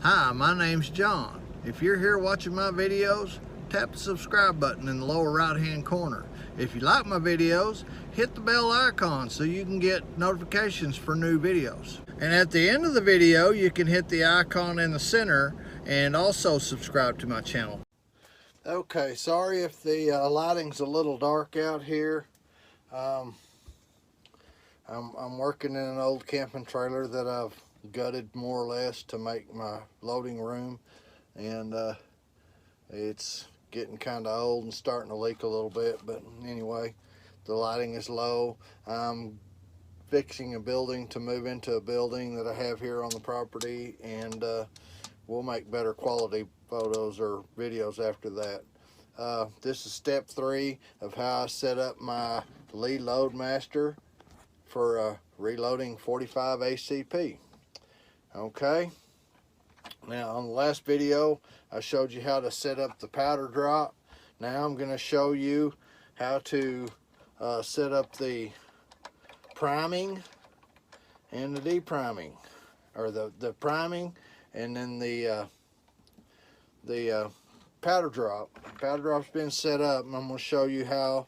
Hi, my name's John. If you're here watching my videos, tap the subscribe button in the lower right hand corner. If you like my videos, hit the bell icon so you can get notifications for new videos. And at the end of the video, you can hit the icon in the center and also subscribe to my channel. Okay, sorry if the lighting's a little dark out here. I'm working in an old camping trailer that I've gutted more or less to make my loading room, and it's getting kind of old and starting to leak a little bit, but anyway, the lighting is low. I'm fixing a building to move into a building that I have here on the property, and we'll make better quality photos or videos after that. This is step 3 of how I set up my Lee Loadmaster for reloading 45 ACP. Okay, now on the last video I showed you how to set up the powder drop. Now I'm going to show you how to set up the priming and the depriming, or the priming and then the powder drop. Powder drop's been set up, and I'm going to show you how,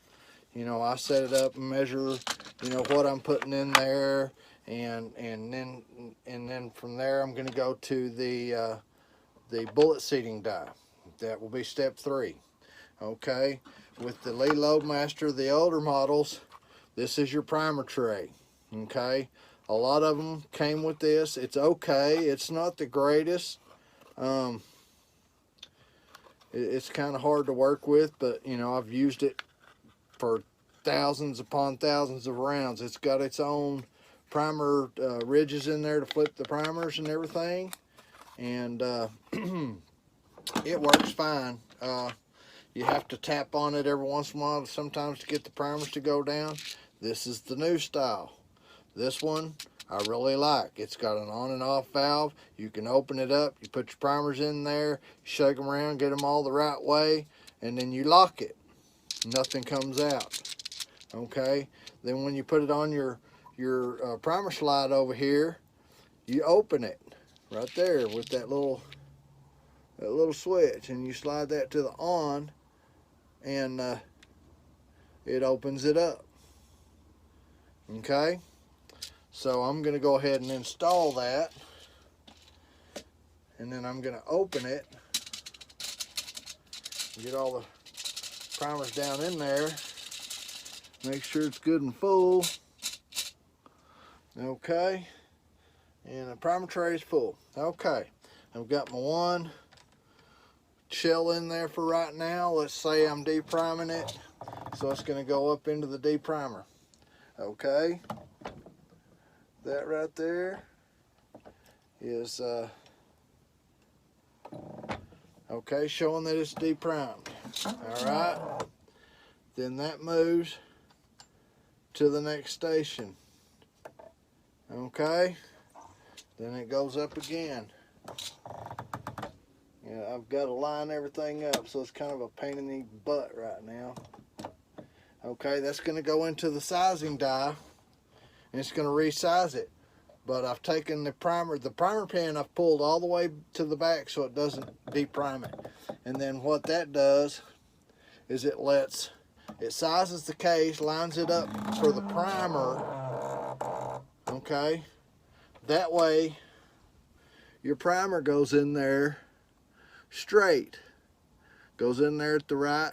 I set it up and measure, what I'm putting in there, and then from there I'm going to go to the bullet seating die. That will be step 3. Okay, with the Lee Loadmaster, the older models, this is your primer tray. Okay, a lot of them came with this. It's okay, it's not the greatest. It's kind of hard to work with, but I've used it for thousands upon thousands of rounds. It's got its own primer ridges in there to flip the primers and everything, and it works fine. You have to tap on it every once in a while sometimes to get the primers to go down. This is the new style. This one I really like. It's got an on and off valve. You can open it up, you put your primers in there, shake them around, get them all the right way, and then you lock it. Nothing comes out. Okay, then when you put it on your primer slide over here, you open it right there with that little switch, and you slide that to the on, and it opens it up. Okay, so I'm going to go ahead and install that, and then I'm going to open it, get all the primers down in there, make sure it's good and full. Okay, and the primer tray is full. Okay, I've got my one shell in there for right now. Let's say I'm depriming it, so it's going to go up into the deprimer. Okay, that right there is okay, showing that it's deprimed. All right, then that moves to the next station. Okay, then it goes up again. I've got to line everything up, so it's kind of a pain in the butt right now. Okay, that's going to go into the sizing die, and it's going to resize it. But I've taken the primer pin, I've pulled all the way to the back so it doesn't deprime it. And then what that does is it sizes the case, lines it up for the primer. Okay, that way your primer goes in there straight, goes in there at the right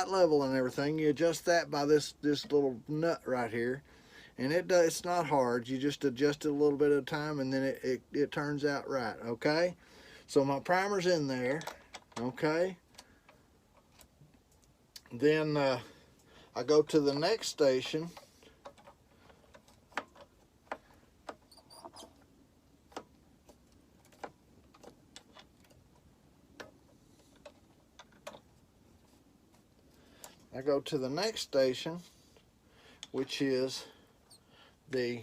level and everything. You adjust that by this little nut right here, and it's not hard. You just adjust it a little bit at a time, and then it turns out right. Okay, so my primer's in there. Okay, then I go to the next station. I go to the next station, which is the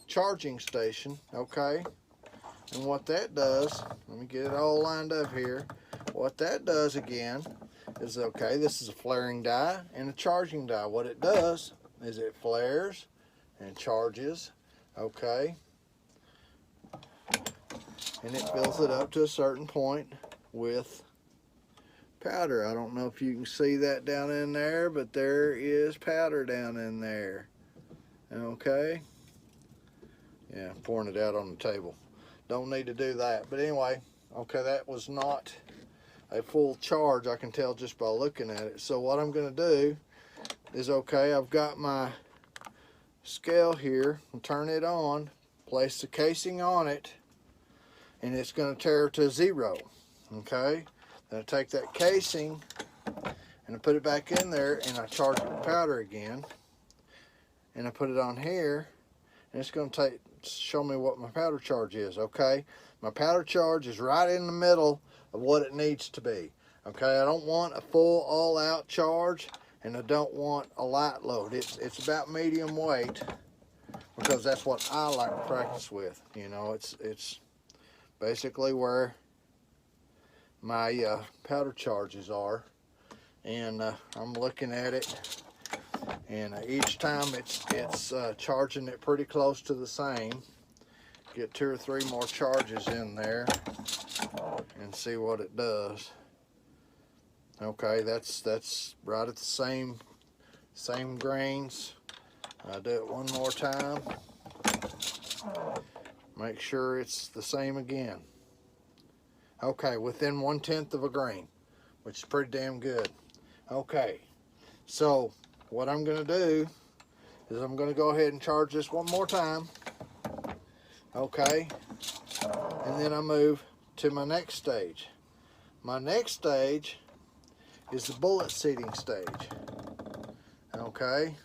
charging station. Okay, and what that does, let me get it all lined up here. What that does again is, okay, this is a flaring die and a charging die. What it does is it flares and charges. Okay, and it fills it up to a certain point with powder. I don't know if you can see that down in there, but there is powder down in there. Okay. Yeah, pouring it out on the table. Don't need to do that. But anyway, okay, that was not a full charge, I can tell just by looking at it. So what I'm going to do is, okay, I've got my scale here, and turn it on, place the casing on it, and it's going to tare to 0. Okay, then I take that casing and I put it back in there, and I charge it with powder again, and I put it on here, and it's going to show me what my powder charge is. Okay, my powder charge is right in the middle of what it needs to be. Okay, I don't want a full all-out charge, and I don't want a light load. It's about medium weight, because that's what I like to practice with. You know, it's basically where my powder charges are, and I'm looking at it, and each time it's charging it pretty close to the same. Get 2 or 3 more charges in there and see what it does. Okay, that's right at the same grains. I'll do it one more time. Make sure it's the same again. Okay, within 1/10 of a grain, which is pretty damn good. Okay, so what I'm going to do is I'm going to go ahead and charge this one more time. Okay, and then I move to my next stage. My next stage is the bullet seating stage. Okay,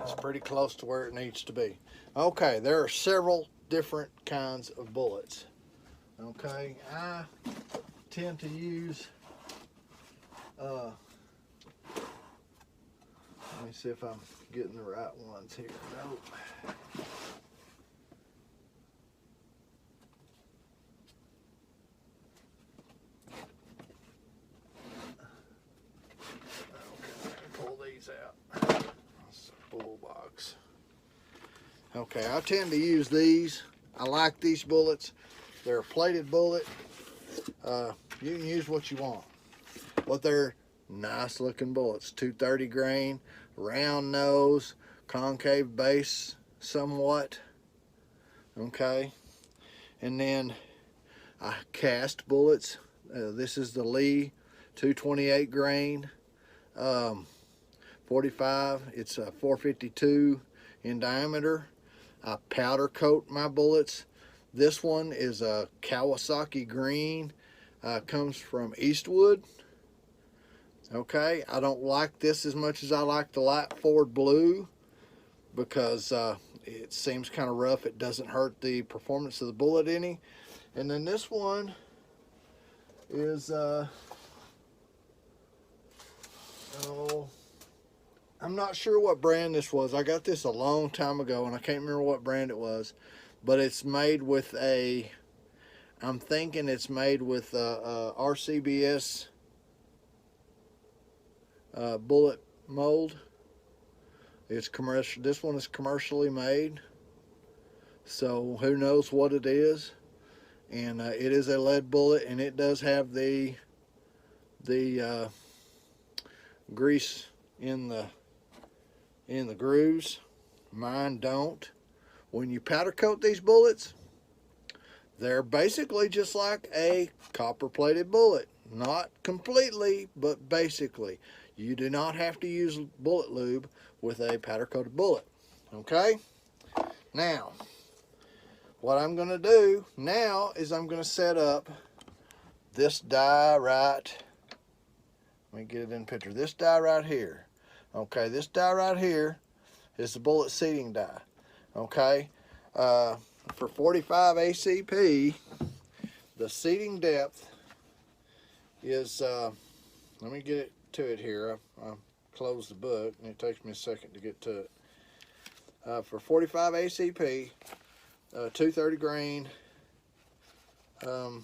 it's pretty close to where it needs to be. Okay, there are several different kinds of bullets. Okay, I tend to use let me see if I'm getting the right ones here. Nope. Out. Bull box. Okay, I tend to use these. I like these bullets. They're a plated bullet. You can use what you want, but they're nice looking bullets. 230 grain, round nose, concave base somewhat. Okay, and then I cast bullets. This is the Lee 228 grain. 45, it's 452 in diameter. I powder coat my bullets. This one is a Kawasaki green, comes from Eastwood. Okay, I don't like this as much as I like the light Ford blue, because it seems kind of rough. It doesn't hurt the performance of the bullet any. And then this one is I'm not sure what brand this was. I got this a long time ago, and I can't remember what brand it was. But it's made with I'm thinking it's made with RCBS bullet mold. It's commercial. This one is commercially made, so who knows what it is. And it is a lead bullet, and it does have the grease in the grooves. Mine don't. When you powder coat these bullets, they're basically just like a copper plated bullet. Not completely, but basically. You do not have to use bullet lube with a powder coated bullet. Okay? Now, what I'm going to do now is I'm going to set up this die right. Let me get it in picture. This die right here. Okay, this die right here is the bullet seating die. Okay, for 45 ACP, the seating depth is, let me get to it here. I closed the book, and it takes me a second to get to it. For 45 ACP, 230 grain, it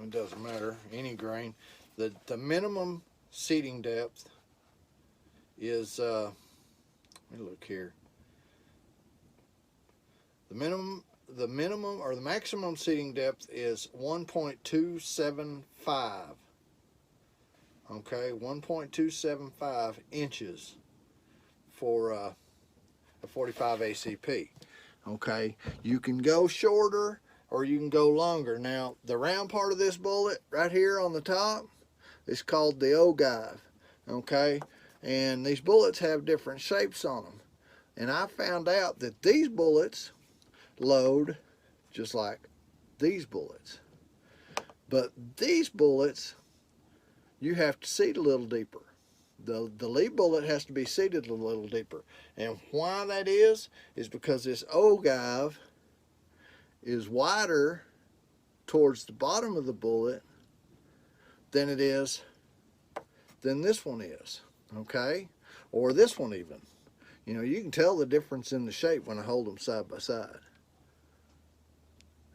doesn't matter, any grain. The minimum seating depth is, let me look here. the minimum or the maximum seating depth is 1.275. Okay, 1.275 inches for a 45 ACP. Okay, you can go shorter or you can go longer. Now, the round part of this bullet right here on the top is called the ogive. Okay, and these bullets have different shapes on them. And I found out that these bullets load just like these bullets. But these bullets, you have to seat a little deeper. The Lee bullet has to be seated a little deeper. And why that is because this ogive is wider towards the bottom of the bullet than this one is. Okay? Or this one even. You know, you can tell the difference in the shape when I hold them side by side.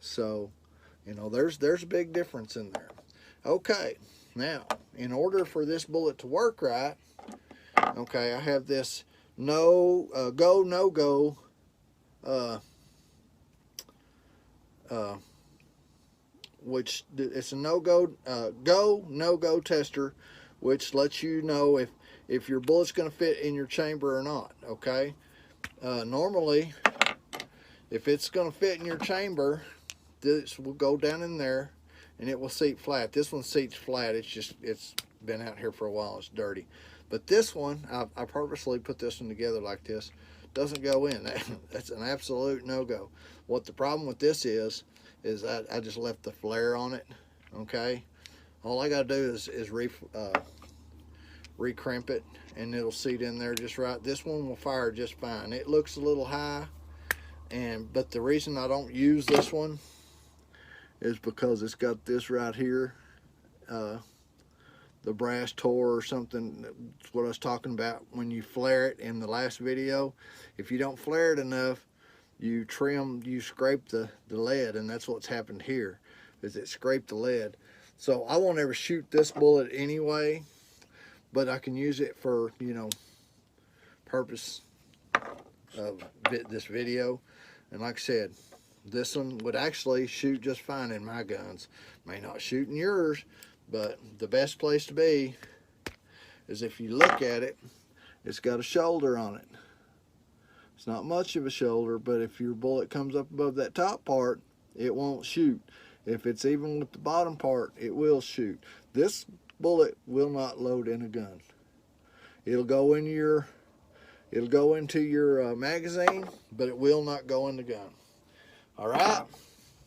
So, you know, there's a big difference in there. Okay, now, in order for this bullet to work right, okay, I have this go, no-go which it's a no-go, no-go tester, which lets you know if your bullet's going to fit in your chamber or not. Okay, normally if it's going to fit in your chamber, this will go down in there and it will seat flat. This one seats flat. It's been out here for a while. It's dirty. But this one, I purposely put this one together like this. Doesn't go in. That's an absolute no-go. What the problem with this is I just left the flare on it. Okay, all I gotta do is recrimp it and it'll seat in there just right. This one will fire just fine. It looks a little high, but the reason I don't use this one is because it's got this right here, the brass tore or something. That's what I was talking about when you flare it in the last video. If you don't flare it enough, you scrape the lead, and that's what's happened here, is it scraped the lead. So I won't ever shoot this bullet anyway, but I can use it for, you know, purpose of this video. And like I said, this one would actually shoot just fine in my guns. May not shoot in yours, but the best place to be is if you look at it, it's got a shoulder on it. It's not much of a shoulder, but if your bullet comes up above that top part, it won't shoot. If it's even with the bottom part, it will shoot. This bullet will not load in a gun. It'll go into your magazine, but it will not go in the gun. All right.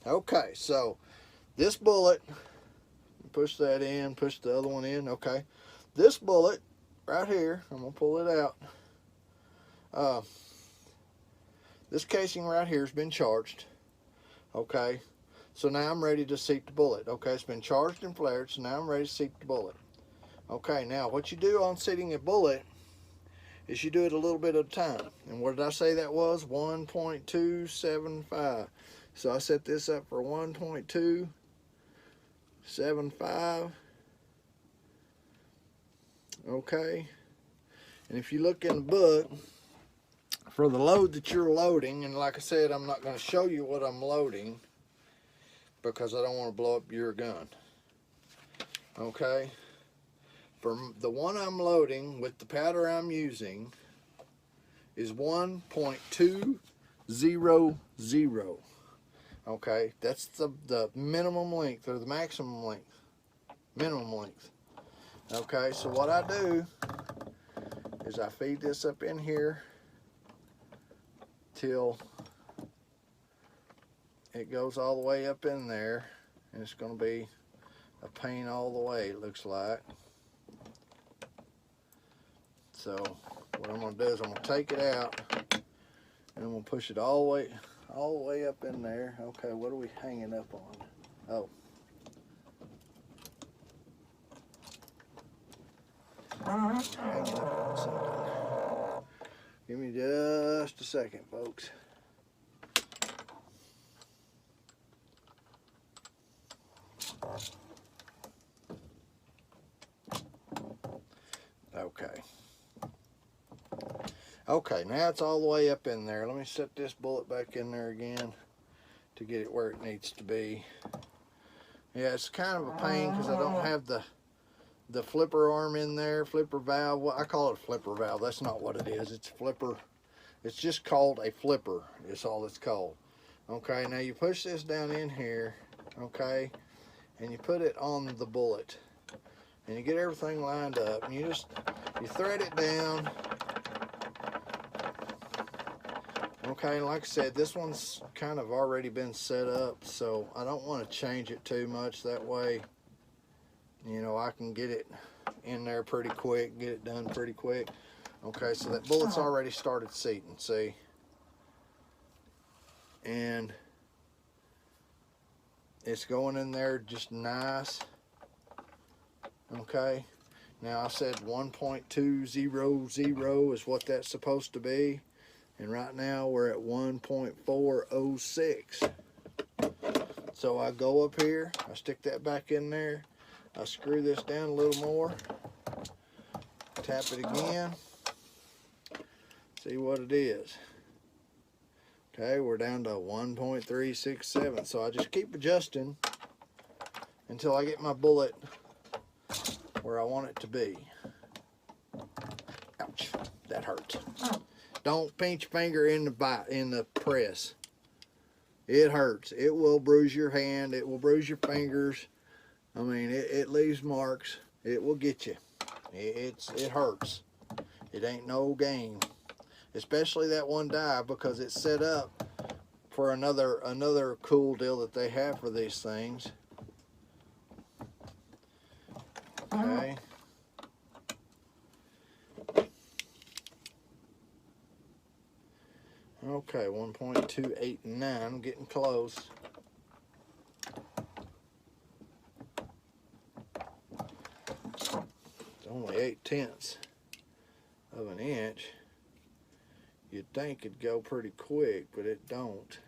Okay. So this bullet, push that in, push the other one in. Okay. This bullet right here, I'm gonna pull it out. This casing right here has been charged. Okay. So now I'm ready to seat the bullet. Okay, it's been charged and flared, so now I'm ready to seat the bullet. Okay, now what you do on seating a bullet is you do it a little bit at a time. And what did I say that was? 1.275. So I set this up for 1.275. Okay. And if you look in the book, for the load that you're loading, and like I said, I'm not going to show you what I'm loading because I don't want to blow up your gun. Okay. For the one I'm loading with the powder I'm using is 1.200. Okay, that's the minimum length or the maximum length. Minimum length. Okay, so what I do is I feed this up in here till it goes all the way up in there, and it's going to be a pain all the way, it looks like. So what I'm going to do is I'm going to take it out and I'm going to push it all the way up in there. Okay, what are we hanging up on? Oh. Hanging up on something. Give me just a second, folks. Okay. Okay, now it's all the way up in there. Let me set this bullet back in there again to get it where it needs to be. Yeah, it's kind of a pain because I don't have the flipper arm in there, flipper valve. Well, I call it a flipper valve. That's not what it is. It's a flipper. It's just called a flipper. It's all it's called. Okay, now you push this down in here, okay, and you put it on the bullet. And you get everything lined up, and you thread it down. Okay, and like I said, this one's kind of already been set up, so I don't want to change it too much. That way, you know, I can get it in there pretty quick, get it done pretty quick. Okay, so that bullet's already started seating, see? And it's going in there just nice. Okay, now I said 1.200 is what that's supposed to be, and right now we're at 1.406. So I go up here, I stick that back in there, I screw this down a little more, tap it again, see what it is. Okay, we're down to 1.367, so I just keep adjusting until I get my bullet where I want it to be. Ouch, that hurts. Don't pinch your finger in the press. It hurts. It will bruise your hand. It will bruise your fingers. I mean, it leaves marks. It will get you. It hurts. It ain't no game. Especially that one die, because it's set up for another cool deal that they have for these things. Okay. Okay, 1.289, I'm getting close. It's only 0.8 of an inch. You'd think it'd go pretty quick, but it don't.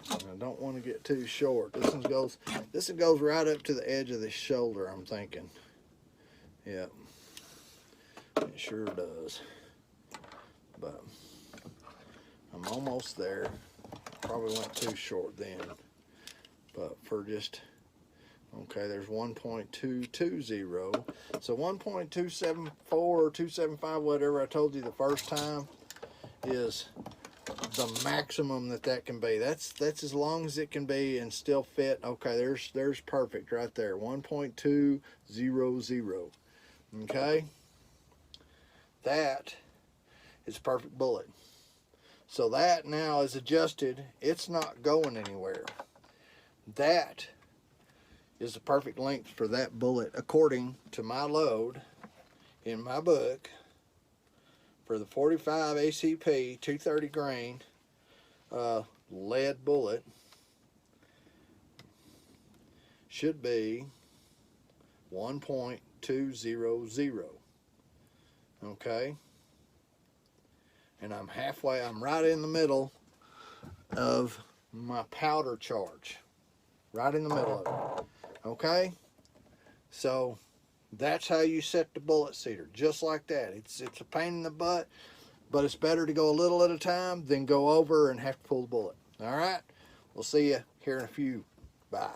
I don't want to get too short. This one goes right up to the edge of the shoulder, I'm thinking. Yep, it sure does. But I'm almost there. Probably went too short then. But for just, okay, there's 1.220. So 1.274 or 275, whatever I told you the first time, is the maximum that can be. That's as long as it can be and still fit. Okay, there's perfect right there. 1.200. Okay, that is a perfect bullet. So that now is adjusted. It's not going anywhere. That is the perfect length for that bullet according to my load in my book for the 45 ACP 230 grain lead bullet. Should be 1.200. Okay, and I'm right in the middle of my powder charge, right in the middle of it. Okay, so that's how you set the bullet seater, just like that. It's a pain in the butt, but it's better to go a little at a time than go over and have to pull the bullet. All right, we'll see you here in a few. Bye.